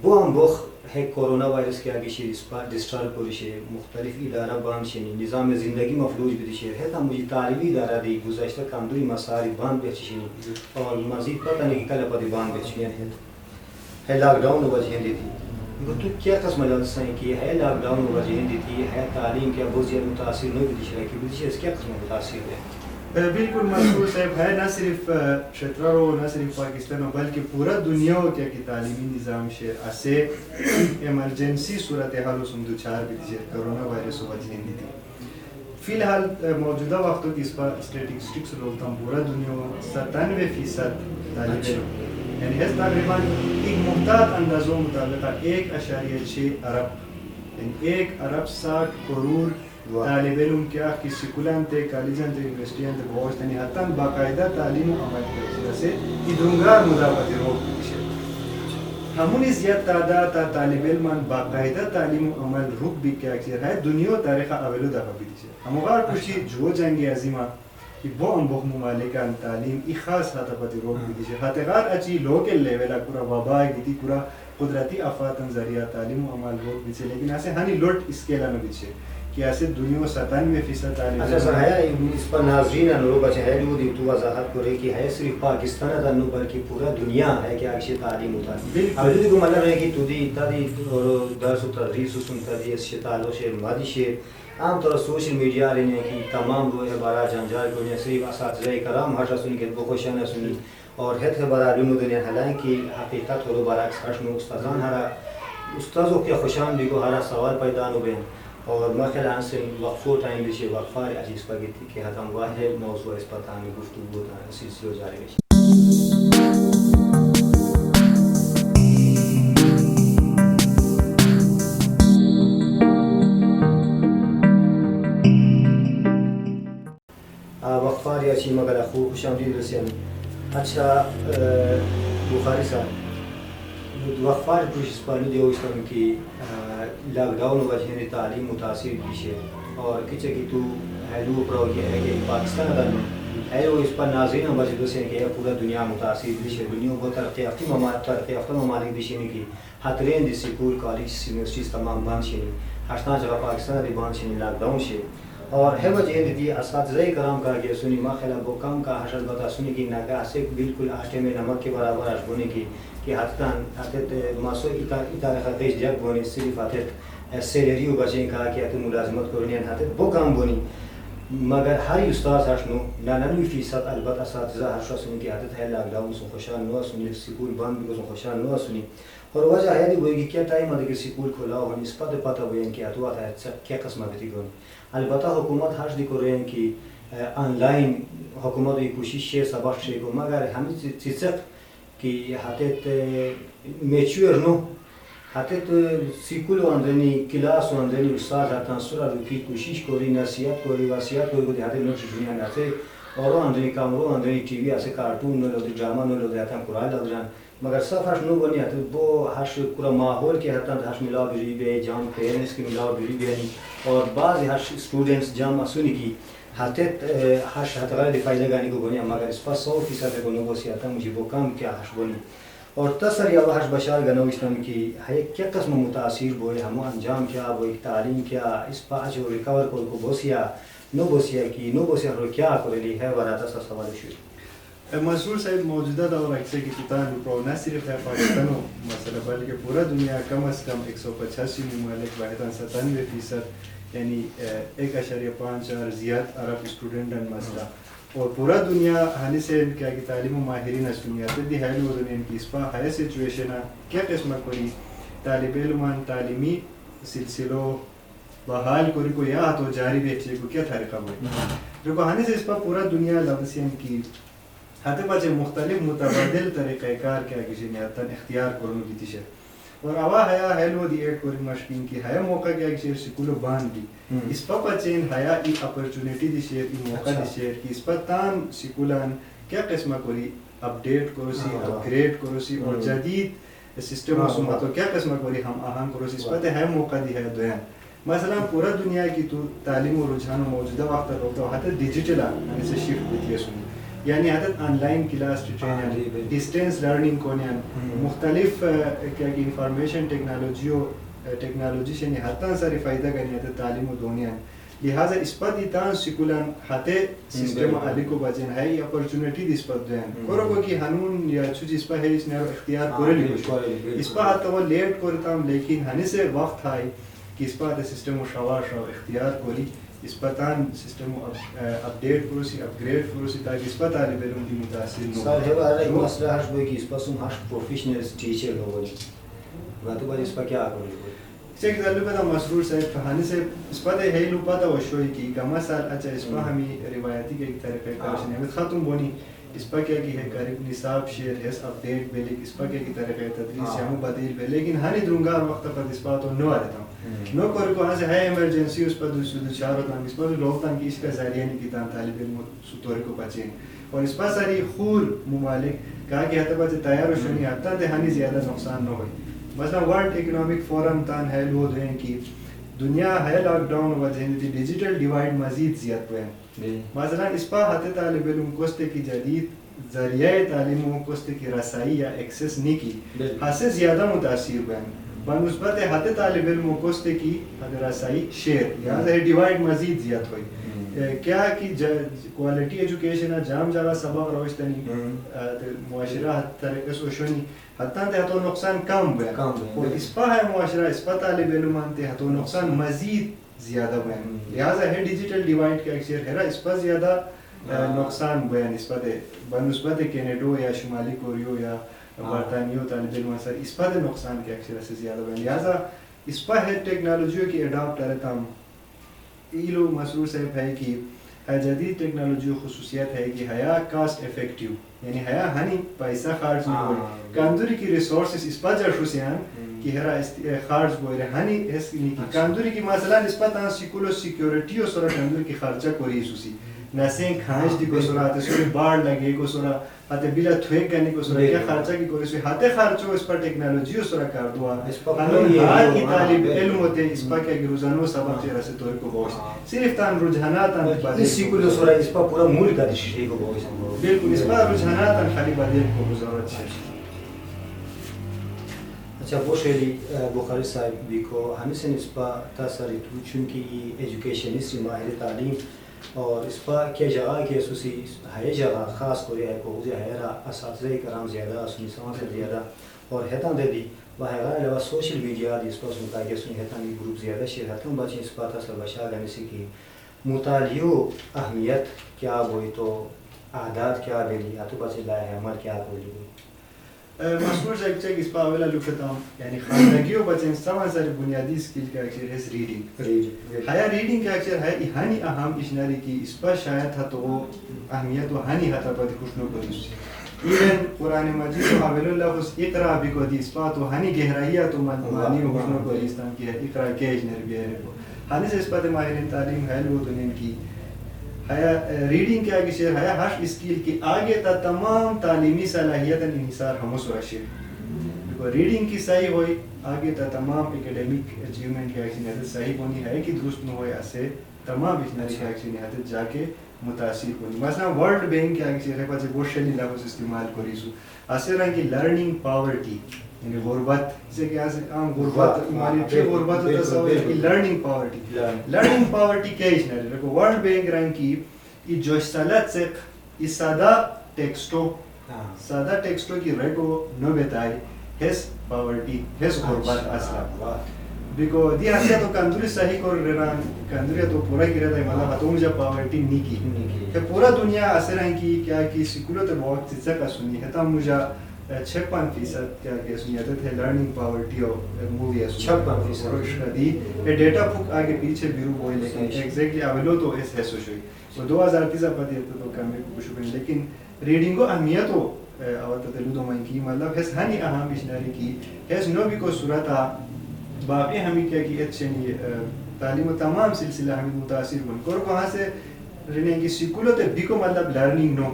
وہ ہم بخ ہے کورونا وائرس کے آگے شیر اس پر ڈسٹرال پوری شیر مختلف ادارہ باند شینی نظام زندگی مفلوج بھی شیر ہے تا مجھے تعلیمی ادارہ دی گزشتہ کامدوری مساری باند بیچ شینی اور مزید پتہ نہیں کل پتی باند بیچ شینی ہے لاک ڈاؤن وجہیں دیتی تو کیا قسم لازم کی ہے لاک ڈاؤن وجہیں دیتی ہے تعلیم کیا بہت زیادہ متاثر نہیں بھی شیر کی بھی اس کیا قسم متاثر ہے بالکل مسعود صاحب ہے نہ صرف چھترا رو نہ صرف پاکستان بلکہ پورا دنیا ہو کیا کہ تعلیمی نظام شیر اسے ایمرجنسی صورتحال سمدو چار بھی دیجیے کرونا وائرس وجہ دی تھی فی الحال موجودہ وقتوں کی اس پر اسٹیٹسٹکس لوگ تم پورا دنیا 97% طالب علم یعنی ہے تقریباً ایک محتاط اندازوں مطابق 1.6 ارب یعنی 1 ارب 60 کروڑ طالب علم کیا کسی کلان تے کالجان تے یونیورسٹیاں تے بہت تنی حتاً باقاعدہ تعلیم و عمل کرتے سے ادرنگار مدافعت روک دیشے ہمونی زیاد تعداد تا طالب علمان باقاعدہ تعلیم و عمل رک بھی کیا کسیر ہے دنیا تاریخ اولو دفع بھی دیشے ہموغار کچھی جو جنگی عظیمہ کہ وہ ہم بخ ممالکان تعلیم ای خاص حتفت روک بھی دیشے حتغار اچھی لوکل لیولا پورا وبا گیتی پورا قدرتی افاتن ذریعہ تعلیم و عمل روک بھی لیکن ایسے ہنی لوٹ اسکیلہ نہ بھی کہ ایسے دنیا 97% تعلیم اچھا سر ہے اس پر ناظرین انو بچے ہے جو دی تو وضاحت کرے کہ ہے صرف پاکستان انو بلکہ پورا دنیا ہے کہ اچھی تعلیم ہوتا ہے اب جو مطلب ہے کہ تو دی تدی اور درس و تدریس و سنتا دی اس تعلق سے مادی شیر عام طور سوشل میڈیا رہنے کی تمام روح بارا جنجال کو صرف اساتذہ کرام ہر سنی کے بخوشانہ سنی اور ہے بارا علوم دنیا حالانکہ حقیقت ہو بارا اکثر استادان ہرا استاذوں کے خوشان بھی کو ہرا سوال پیدا ہو گئے اور مثلا سے وقفو ٹائم بھی وقفہ عزیز پاگیتی کہ ہم واحد موضوع اس پتہ ہمیں گفتگو سلسلہ جاری ہے. وقفہ یا چی مگر خوب خوش آمدید رسیم. اچھا بخاری صاحب وقفہ پوش اسپانی دیو اسلام کی لاک ڈاؤن وجہ تعلیم متاثر پیشے اور کچھ کہ تو ہیلو پرو یہ ہے کہ پاکستان کا ہے وہ اس پر ناظرین وجہ تو سے کہ پورا دنیا متاثر پیشے دنیا کو ترقی یافتہ ممالک دیشے کی ہترین دی سکول کالج یونیورسٹیز تمام بند شے ہشتہ جگہ پاکستان دی بند شے لاک ڈاؤن شے اور ہے وجہ دی اساتذہ کرام کا کہ سنی ما خلا وہ کم کا حشر بتا سنی کی نگاہ سے بالکل آٹے میں نمک کے برابر اشبونے کی کہ حتیت ماسو ادارہ خطیش جگ بونی صرف حتیت سیلریو بچیں کہا کہ حتیت ملازمت کرنی حتیت وہ کام بونی مگر ہر استاد ہشنو 99% البتہ اساتذہ ہر سنی کی حتیت ہے لاک ڈاؤن سن خوشحال نو سنی سکول بند بھی سن خوشحال نو سنی اور وجہ ہے وہ کہ کیا ٹائم ہے کہ سکول کھولا ہو اس پر پتہ ہوئے کہ اتوا ہے کیا قسم ہے گون البتہ حکومت ہر دی کو رہن کی آن لائن حکومت کی کوشش ہے سبق سے کو مگر ہم چیز کہ حتیت میچور نو حتیت سکول اندرنی کلاس اندرنی استاد ہتان سورا روکی کوشش کوری نصیحت کوری وصیت کوری کو دیہات نوٹ دنیا ناسے اور اندرنی کامرو اندرنی ٹی وی اسے کارٹون نو لو ڈرامہ نو لو دیہاتن قرآن لگ جان مگر صفحہ نو بنی ہے وہ ہش پورا ماحول کے حتان ہش ملاو بری بے جام پیرنٹس کی ملاو بری بے اور بعض ہش اسٹوڈنٹس جام سنی کی حتت هاش هتغير فایده گانی کو گونی مگر اس پاس 100% کو نو بوسیاتا مجھے وہ کام کیا ہش بونی اور تصر یا وحش بشار گنو اسلام کی ہے کیا قسم متاثر بوئے ہم انجام کیا وہ تعلیم کیا اس پا جو ریکور کو بوسیا نو بوسیا کی نو بوسیا رو کیا کرلی ہے وراتا سا سوال شروع مسرور صاحب موجودہ دور عکسے کی کتاب پرو نہ صرف ہے پاکستان مسئلہ بلکہ پورا دنیا کم از کم 185 ممالک 97% یعنی 1.5 اور زیاد عرب اسٹوڈنٹ مسئلہ اور پورا دنیا ہانی سے کیا کی تعلیم و ماہرین اسنیات دی ہے لو دنیا کی اسپا ہے سچویشن کیا قسم کوئی طالب علمان تعلیمی سلسلوں بحال کوئی کو یا تو جاری بیچے کو کیا طریقہ ہوئی جو کہ ہانی سے اسپا پورا دنیا لفظین کی ہاتھ پاچے مختلف متبادل طریقہ کار کیا کسی نے اختیار کرنے کی تیشے اور آوا حیا ہیلو دی ایڈ کوری مشکین کی حیا موقع کیا کسی سکولو بان دی اس پا پچین حیا ای اپرچونیٹی دی شیر ای موقع دی شیر کی اس پا تان سکولان کیا قسمہ کوری اپڈیٹ کرو سی اپگریڈ کرو سی اور جدید سسٹم و سماتو کیا قسمہ کوری ہم آہان کرو سی اس پا تے حیا موقع دی ہے دویان مثلا پورا دنیا کی تو تعلیم و رجحان موجودہ وقت روکتا ہو حتی ڈیجیٹل آنے سے شفٹ بیتی ہے سنی یعنی حالت online class training distance learning کونیان مختلف کیا کہ انفارمیشن ٹیکنالوجی سے حتی ساری فائدہ کرنی ہے تعلیم و دونیان لہذا اس پر دیتان سکولان حتی سسٹم علی کو بچین ہے یہ اپرچونیٹی دی اس پر دوین کرو کو کی حنون یا چوچ اس پر ہے اس نے اختیار کرے لی اس پر حتی وہ لیٹ کرتا ہوں لیکن ہنی سے وقت آئی کہ اس پر سسٹم و شواش و اختیار کری اس پر تان سسٹم اپڈیٹ کرو سی اپگریڈ کرو سی تاکہ اس پر طالب علم کی متاثر نو سر ہے بارے ایک مسئلہ ہش بوئی کہ اس پر سن ہش پروفیشنل ٹیچر ہو گئی باتوں پر اس پر کیا کرو گئی چیک دلو پتا مسرور صاحب کہانی سے اس پر ہے لو پتا وشوئی کی کما سال اچھا اس پر ہمیں روایتی کے ایک طریقہ کرشن ہے ختم بونی اس پر کیا کی ہے قریب نصاب شیئر ہے اپڈیٹ بیلک اس پر کیا کی طریقہ تدریس یا بدیل بے لیکن ہنی درنگار وقت پر اس پر تو نو آتا ہوں نو کوئی کو سے ہے ایمرجنسی اس پر دو چار ہوتا ہوں اس پر لوگ تاں کی اس کا ذریعہ نہیں کیتا طالب علم سطوری کو بچیں اور اس پر ساری خور ممالک کہا کہ حتی بچے تیار و شنی حتی دہانی زیادہ نقصان نہ ہوئی مثلا ورلڈ اکنامک فورم تان ہے لو دیں کی دنیا ہے لاک ڈاؤن وجہ دی ڈیجیٹل ڈیوائیڈ مزید زیادہ ہوئے ہیں مثلا اس پر حتی طالب علم کوستے کی جدید ذریعہ تعلیم و کوستے کی رسائی یا ایکسس نہیں کی حد سے زیادہ متاثر ہوئے ہیں بنسبت حتی طالب علم و کوستے کی رسائی شیئر لہذا ڈیوائیڈ مزید زیادہ ہوئی کیا کی کوالٹی ایجوکیشن جام جگہ سبق روشتنی معاشرہ طریقے سے شنی حتیٰ تے ہتو نقصان کم ہوئے اور اس پا ہے معاشرہ اس پا طالب علمان تے ہتو نقصان مزید زیادہ ہوئے لہذا ہے ڈیجیٹل ڈیوائیڈ کا اکثر ہے اس پا زیادہ نقصان ہوئے بنسبت کینیڈو یا شمالی کوریو یا برطانیہ طالب علم سر اس پا دے نقصان کے اکثر سے زیادہ ہوئے لہذا اس پا ہے ٹیکنالوجیوں کی اڈاپٹ رہتا ہوں ایلو مسرور صاحب ہے کہ جدید ٹیکنالوجی خصوصیت ہے کہ حیا کاسٹ افیکٹیو یعنی حیا ہنی پیسہ خارج نہیں ہوئی کاندوری کی ریسورسز اس پر جرشو سیان کہ ہرا خارج ہوئی رہے ہنی اس نہیں کی کاندوری کی مثلا نسبت آن سیکولو سیکیورٹی و سورا کاندوری کی خارجہ کوری سوسی نسین کھانچ دی کو سورا آتے سوری بار لگے کو سورا آتے بلا تھویک کرنے کو سورا کیا خارجہ کی کوری سوری ہاتے خارجوں اس پر ٹیکنالوجی و سورا کار دوا ہنون ہار کی طالب علم ہوتے اس پر کیا روزانو سبق چیرہ سے طور کو بوش صرف تان رجحانات آن اس سیکولو سورا اس پر پورا مول کا دیشی کو بوش بالکل اس پر رجحانات آن خالی بدل کو بزارت ہے اچھا وہ شیلی بخاری صاحب بھی کو ہمیں سے اس پر تاثری تو چونکہ ایجوکیشنسٹ ماہر تعلیم اور اس پر کیا جگہ کی اسوسی ہے جگہ خاص کو ہے کو جو ہے اساتذہ کرام زیادہ سنی سمان سے زیادہ اور ہیتاں دے دی وہ ہے علاوہ سوشل میڈیا اس پر سنتا ہے سنی ہیتاں بھی گروپ زیادہ شیئر ہتوں بچے اس پر تاثر بشار ہے سے کہ مطالعہ اہمیت کیا ہوئی تو عادات کیا بیلی یا تو بچے لائے عمل کیا کوئی مشہور سے ایک چیک اس پا اولا لکھتا ہوں یعنی خاندگیوں بچیں سمان سارے بنیادی سکیل کا اکثر ہے ریڈنگ حیا ریڈنگ کا اکثر ہے ہانی اہم اشناری کی اس پر شاید ہے تو وہ اہمیت و ہانی ہتا پر خوشنو کری ایون قرآن مجید و حوال اللہ خس اقرا بھی کو دی اس پا تو ہانی گہرائیہ تو مانی و خوشنو کری استان کی ہے اقرا کے اجنر بھی ہے ہانی سے اس پا ماہرین تعلیم ہے لو دنین کی ریڈنگ کیا کہ شیر ہے ہر اسکیل کی آگے تا تمام تعلیمی صلاحیت انحصار ہمو سورا شیر ریڈنگ کی صحیح ہوئی آگے تا تمام اکیڈیمک اچیومنٹ کیا کہ صحیح ہونی ہے کہ درست نہ ہوئے اسے تمام اشناری کے ایکشن یہاں جا کے متاثر کنی مثلا ورلڈ بینک کے ایکشن ہے پاچے بہت شلی لفظ استعمال کری سو اثر رہا کہ لرننگ پاورٹی یعنی غربت سے کیا سے عام غربت ہماری چھ غربت ہوتا سوال ہے کہ لرننگ پاورٹی کیا اشناری رکھو ورلڈ بینک رنگ کی یہ جو سالت سے یہ سادہ ٹیکسٹو کی ریکو نو بتائی ہیس پاورٹی ہیس غربت اصلا بیکو دی ہسیا تو کندوری صحیح کر رہا کندوری تو پورا کی رہتا ہے مطلب ہتوں مجھے پاورٹی نہیں کی کہ پورا دنیا اثر ہیں کہ کیا کی سکولوں تے بہت چیزیں کا سنی ہے تم مجھے 56% کیا کہ سنیتے تھے لرننگ پاورٹی اور مووی ہے 56% دی یہ ڈیٹا پھک آگے پیچھے بیرو ہوئی لیکن ایگزیکٹلی اویلو تو اس ہے سوچوئی وہ 2030 پتی ہے تو کم ہے کچھ بھی لیکن ریڈنگو اہمیت ہو اور تلو دو من کی مطلب ہے ہنی اہم اشناری کی ہے نو بھی کو صورت باقی ہمیں کیا کہ اچھنی تعلیم و تمام سلسلہ ہمیں متاثر بن کر کہاں سے رہنے کی سکولوں تے بھی کو مطلب لرننگ نو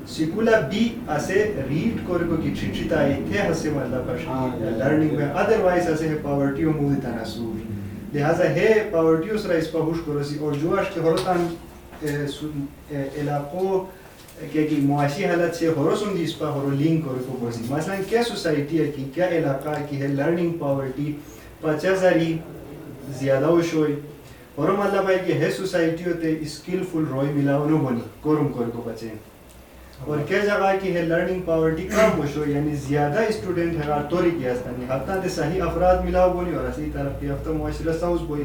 سکولہ بھی اسے ریڈ کر کو کی چھٹتا ہے تھے ہسے مطلب لرننگ میں ادروائز اسے ہے پاورٹی و مودی تناسور لہذا ہے پاورٹی اس رئیس پا ہوش کرو سی اور جو اشتے ہرطان علاقوں کہ معاشی حالت سے ہورسن جس پا ہورو لنک کرو کو بوزی مثلا کیا سوسائٹی ہے کی کیا علاقہ کی ہے لرننگ پاورٹی پچا زاری زیادہ ہو شوئی اور مطلب ہے کہ ہے سوسائٹی ہوتے اسکلفل روئی ملاو نو بنی کورم کو بچیں اور کیا جگہ کی ہے لرننگ پاورٹی کم ہو شوئی یعنی زیادہ اسٹوڈنٹ ہے توری کی استانی حتی تے صحیح افراد ملاو بنی اور اسی طرف کی ہفتہ معاشرہ ساوز بوئی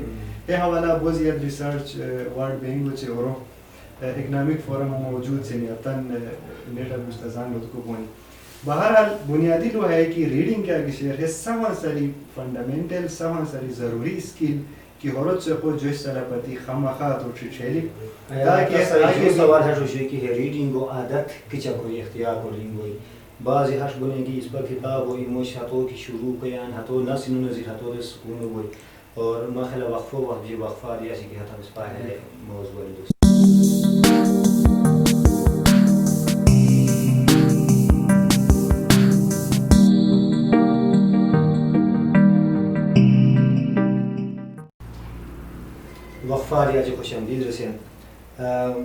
ہے حوالہ بوزیت ریسرچ ورلڈ بینک بچے اورو اکنامک فورم موجود سے نیتاً نیٹر مستزان لوگ کو بونی بہرحال بنیادی لو ہے کہ ریڈنگ کیا کہ شیئر ہے سوان ساری فنڈامنٹل سوان ساری ضروری اسکل کی حورت سے خود جو اس سلاپتی خامخات اور چھیلی تاکہ سوال ہے روشی کی ہے ریڈنگ و عادت کچا کوئی اختیار کو لیں گوئی بعضی حش بنے گی اس پر کتاب ہوئی موش ہتو کی شروع قیان ہتو نسل نظیر ہتو دے سکون ہوئی اور مخلا وقفو وقت جی وقفہ دیا سی کہ ہتا اس پاہلے موضوع دوست وقفار یا جو خوش آمدید رسین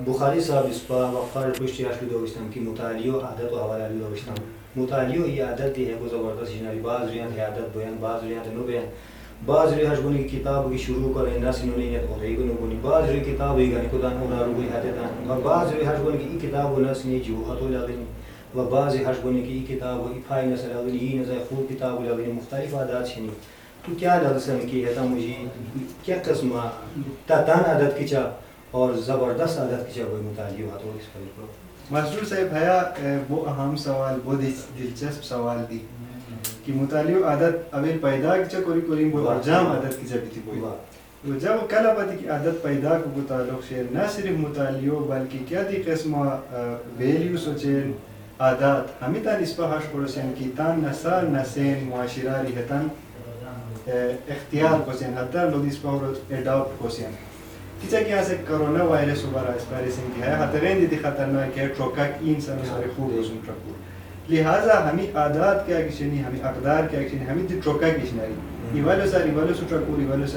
بخاری صاحب اس پا وقفار پشتی اشلی دوستم کی مطالعه و عادت و حواله علی دوستم مطالعه و یہ عادت دی ہے کو زبردست جناری بعض ریان ہے عادت بیان بعض ریان نو بیان بعض ری ہشبونی کی کتاب کی شروع کریں ناس انہوں نے اور ایک نو بنی بعض ری کتاب ہی گانی خدا نو نارو بھی ہتے تھا اور بعض ری ہشبونی کی کتاب ناس نے جو ہتو لگنی و بعض ہشبونی کی کتاب افای نسل لگنی یہ نظر خوب کتاب لگنی مختلف عادات چھنی تو کیا لازم کی ہے تا مجھے کیا قسم تاتان عادت کی چا اور زبردست عادت کی چا کوئی مطالعہ ہوا تو اس پر مسرور صاحب ہے وہ اہم سوال وہ دلچسپ سوال دی کہ مطالعہ عادت اول پیدا کی چا کوری وہ ارجام عادت کی چا بھی تھی کوئی جب کلا پاتی کی عادت پیدا کو تعلق شیر نہ صرف مطالعہ بلکہ کیا دی قسم ویلیو سوچین عادات ہمیں تا نسبہ حش پڑوسین کی تان نسال نسین معاشرہ ریحتان اختیار کو سین حتی لوگ اس پر ایڈاپٹ کو سین کچھا کیا سے کرونا وائرس اوبارا اس پر اسن کی ہے حتی رہن دیتی خطرناک ہے ٹروکاک انسان سارے خوب رسون ٹرکور لہذا ہمیں عادات کیا کشنی ہمیں اقدار کیا کشنی ہمیں دی ٹروکاک کشناری ایوالو سو ٹرکور ایوالو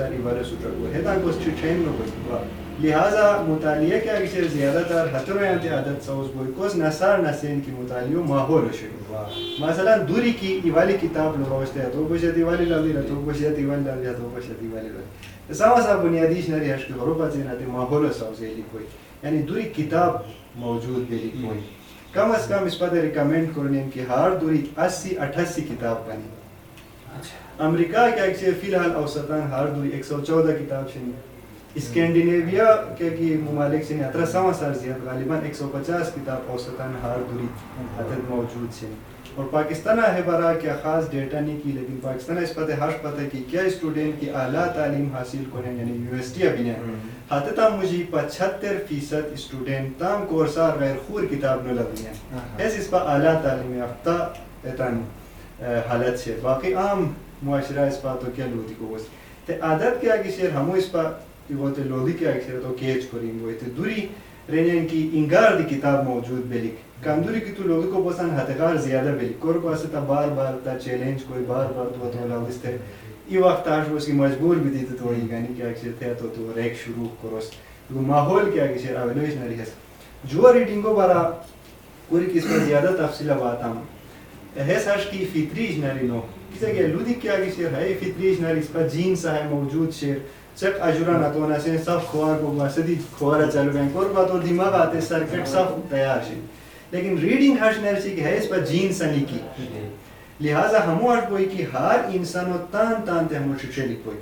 سو ٹرکور ہے تا کوسٹی ٹرین نو کوئی لہذا مطالعہ کیا کشنی زیادہ تر حتی رہنتی عادت سوز بوئی کوس نسار نسین کی مطالعہ ماحول شروع مثلا دوری کی ایوالی کتاب لو روشتے ہیں تو بشت ایوالی لالی رہا تو بشت ایوالی لالی رہا تو بشت ایوالی لالی سوا سا بنیادیش نری حشک غروبہ زیناتی ماحول سوزے لکھوئی یعنی دوری کتاب موجود بھی لکھوئی کم از کم اس پر ریکمینڈ کرنے کہ ہر دوری 80-88 کتاب بنی امریکہ کے ایک سے فی الحال اوسطاً ہر دوری 114 کتاب شنی اسکینڈینیویا کے ممالک سے اترا سوا سار زیاد غالباً 150 کتاب اوسطاً ہر دوری عدد موجود سے اور پاکستان ہے برا کیا خاص ڈیٹا نہیں کی لیکن پاکستان اس پتہ ہر پتہ کی کیا اسٹوڈنٹ کی اعلیٰ تعلیم حاصل کریں یعنی یونیورسٹی ابھی ہیں حتی تام مجھے 75% اسٹوڈنٹ تام کورسار غیر خور کتاب نہ لگی ہیں اس پر اعلیٰ تعلیم یافتہ اتن حالت سے باقی عام معاشرہ اس پر تو کیا لودی کو بس تے عادت کیا کہ شیر ہمو اس پر وہ تے لودی کیا کہ شیر تو کیچ کریں گے تے دوری رہنے کی انگار دی کتاب موجود بلک کمدوری کی تو لوگوں کو بسان حتقار زیادہ بلک کور کو اسے تا بار بار تا چیلنج کوئی بار بار تو لاغستے ای وقت آش بس کی مجبور بھی دیتے تو یہ گانی کیا کسی تھے تو ریک شروع کروس تو ماحول کیا کسی راولوش نری ہے جو ریڈنگو برا پوری کس پر زیادہ تفصیل بات ہم ہے ساش کی فطری نری نو کسی کہ لودی کیا کسی ہے فطری نری اس پر جین سا ہے موجود شیر چک اجورا نتونا سے سب خوار کو واسدی خوارا چلو گئے اور بات اور دماغ آتے سرکٹ سب تیار شی لیکن ریڈنگ ہاش نرسی کہ ہے اس پر جین سنی کی لہذا ہمو آج کوئی کہ ہر انسان و تان تے ہمو چھچے لکھ کوئی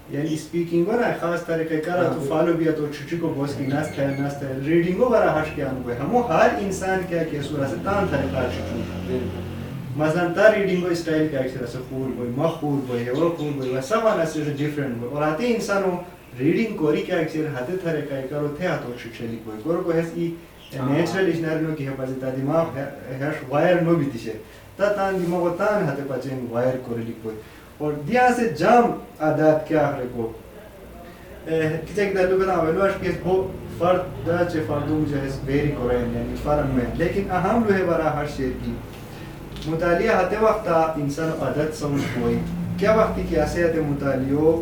یعنی سپیکنگ ورہ خاص طریقے کرا تو فالو بیا تو چھچے کو بوس کی ناست ہے ریڈنگو ورہ ہاش کیا ہم کوئی ہمو ہر انسان کیا کہ سورہ سے تان طریقہ چھچو مثلا تا ریڈنگو اسٹائل کیا کہ سے خور کوئی مخور کوئی اور خور کوئی سب آنا سے ڈیفرنٹ کوئی اور آتے انسانوں ریڈنگ کوری کیا کہ ہاتے طریقہ کرو تھے ہاتھو چھچے لکھ کوئی کرو کوئی ایسی نیچرل اشناری کی حفاظت دماغ ہیش وائر نو بھی تیشے تا تان دماغ تان ہاتے پچین وائر کوری لکھ کوئی اور دیا سے جام عادات کیا ہے کو کسی ایک دلو کہنا اولواش کہ وہ فرد دا چے فردوں جو ہے ویری کریں یعنی فرق میں لیکن اہم لوہے برا ہر شیر کی مطالعہ ہاتے وقت انسان عادت سمجھ کوئی کیا وقتی کی آسیت مطالعہ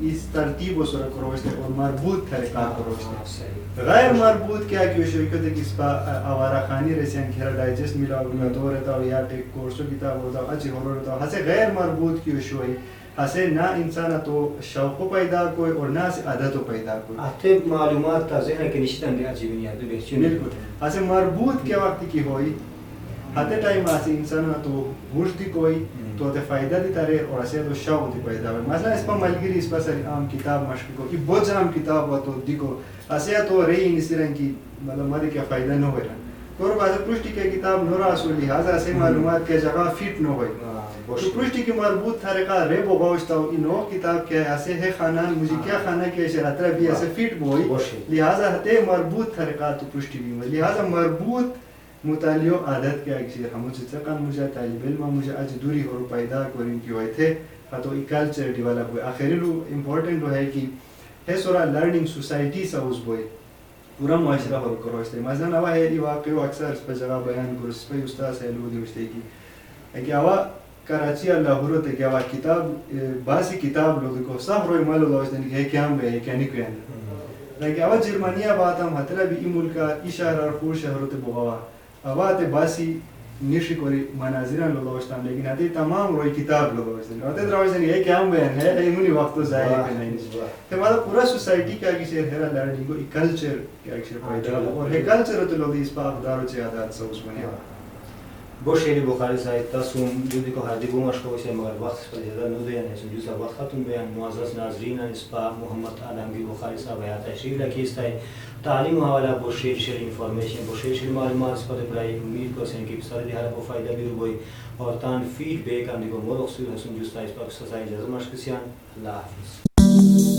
اس ترتیب و سورہ کروشتے اور مربوط طریقہ کروشتے غیر مربوط کیا کہ شرکت ہے کس پا آوارہ خانی رسیان کھیرا ڈائجسٹ ملا ہوگا دو رہتا ہو یا ٹیک کورسو کتاب ہوتا ہو اچھی ہو رہتا ہو ہسے غیر مربوط کی شوئی ہسے نہ انسان تو شوق پیدا کوئی اور نہ سے عادت پیدا کوئی آتے معلومات تا ذہن کے نشتن دے عجیب نہیں آتے بہتر بالکل ہسے مربوط کیا وقتی کی ہوئی ہاتے ٹائم آسی انسان تو گوشت دی کوئی تو تے فائدہ دی تارے اور اسے تو شوق دی پیدا ہوئی مثلا اس پا ملگری اس پا سری عام کتاب مشکل کو کہ بہت عام کتاب ہوا تو دیکھو اسے تو رہی انسی رنگ کی مطلب مدی کیا فائدہ نہ ہوئی رہا اور بعض پرشتی کے کتاب نورا اصول لحاظہ اسے معلومات کے جگہ فٹ نہ ہوئی تو پرشتی کی مربوط طریقہ ریب و باوشتا ہو انہو کتاب کیا ہے اسے ہے خانان مجھے کیا خانہ کیا شرطرہ بھی اسے فٹ بوئی لہذا ہتے مربوط طریقہ تو پرشتی بھی ہوئی لہذا مربوط مطالعہ عادت کیا کسی ہمو سے چکن مجھے طالب علم مجھے اج دوری اور پیدا کریں کی ہوئے تھے تو ای کلچر ڈیولپ ہوئے آخری لو امپورٹنٹ ہے کہ ہے سورا لرننگ سوسائٹی سا اس بوئے پورا معاشرہ ہو کرو اس لئے مثلا آوہ ہے واقعی اکثر اس پر جگہ بیان کرو اس پر استاد سہلو دیوشتے کی کہ آوہ کراچی اللہ حرت ہے کہ آوہ کتاب باسی کتاب لوگ کو سب روی مالو دوشتے ہیں کہ کیام بے ہے کینی کوئی اندر لیکن آوہ جرمانیہ بات ہم حترہ بھی ای ملکہ ای شہر اور خور شہرت بغوا آوہ تے باسی نیشی کوری مناظران لوگ دوشتان لیکن آتے تمام روی کتاب لوگ دوشتان آتے دراوشتان یہ کیام بیان ہے ایمونی وقت تو ظاہر ہے نہیں تو مالا پورا سوسائٹی کیا کسی ہیرا لرننگ کو ایک کلچر کیا کسی پیدا اور ہے کلچر تو لوگ اس پا اقدارو چے عادات سا اس بنے بو شیری بخاری صاحب تاسوم جودی کو حردی بو مشکو اسے مگر وقت پر زیادہ نو دیان ہے سمجھو سا وقت ختم بیان معزز ناظرین اس پا محمد عالمگیر بخاری صاحب ہے تشریف رکھیستا ہے تعلیم و حوالہ بو شیر انفارمیشن بو شیر معلومات اس پر بلائی امید کو سن کی سارے دیہارہ کو فائدہ بھی روئی اور تان فیڈ بیک آن دیگو مولوک سوی حسن جستا اس پر سزائی جزم اشکسیان اللہ حافظ